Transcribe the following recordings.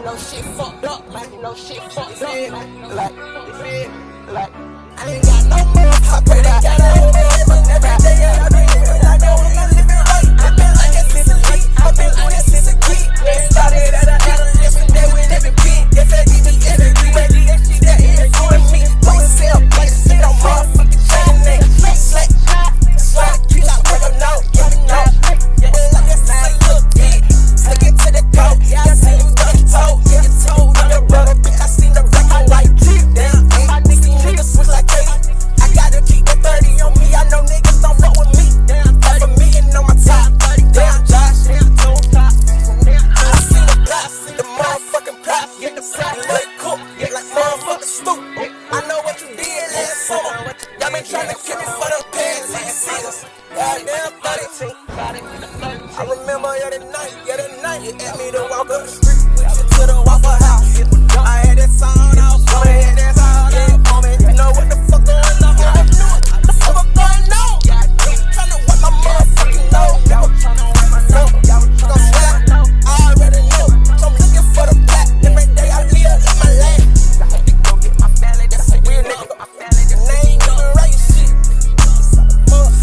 know shit fucked up, man. You know shit fucked up, man. Like, I ain't got no more. I pray that God I hope every day I know I'm not living right. I've been like that since a kid. I've been on that since a kid. Started at an adolescent day with every beat. If I give me every ready, that shit that influenced me. Don't sell places, shit on motherfucking chain name. Slack, keep like what I know, yeah, I know. Well, like that since I look big. Stick it to the goat, yeah, I seen you got told, yeah, you told. I'm your brother, bitch, I seen the wreck on white Jeep. Damn, my niggas switch like Katie. I gotta keep that 30 on me, I know niggas don't fuck with me. Damn, half a million on my top. Damn, Josh, damn, toe top. I see the plots, the motherfucking plots. Get the sack, let it cook, get like motherfucking stupid. I know what you did last summer. Y'all been trying to kill me for the past 6 years. Goddamn 30. I remember the night you asked me to walk up the street with you to the Waffle House. I had that sound out for me, had that sound out for me. You know what the fuck going on? The fuck going on? Tryna wipe my motherfucking nose. Tryna wipe my nose. I already know. I'm looking for the pack. Every day I live in my life. I had to go get my family. That's a real nigga. And they ain't doing right shit.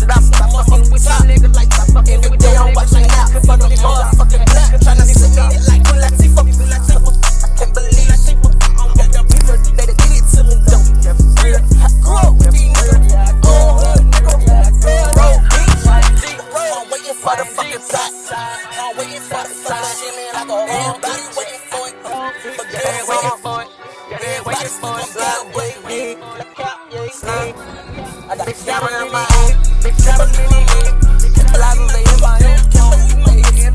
Stop fucking with y'all niggas like stop fucking every day I'm watching out for the motherfucking black. Tryna see it like Latifah. I can't believe Latifah. Got them people they did it to me though. Grew up with these niggas. Hood nigga. Roll beats. I'm waiting for the fucking plot. I'm waiting for the fucking shit, man. I go everybody waiting for it. But they waiting for it. Everybody's waiting for it. I got camera in my eye. Big camera in my head. Live in my head. Can't believe my head.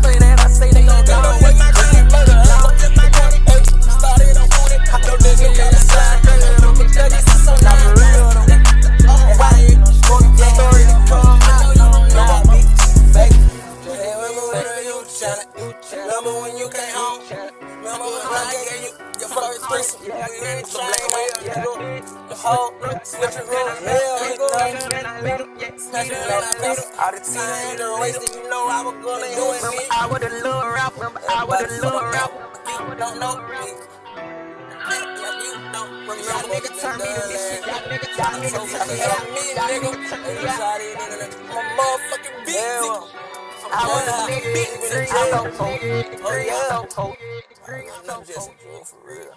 Play that I say they gon' go with my green murder. Started on it. I know nigga got a side. So now for real though. Why you smoking that story to come out? Nah, big fake. Remember when you came home? Remember when I gave you your first threesome? You ain't trying to the whole switching room, hell, nigga. Smashing on the middle. All the time, the race that you know I was gonna do it. Remember, I was a little rap. Don't know me. You don't remember, nigga. Turn me to this shit. Y'all niggas turn me, nigga. My motherfucking beat. I was a nigga. I don't know. Oh, yeah. I'm just for real.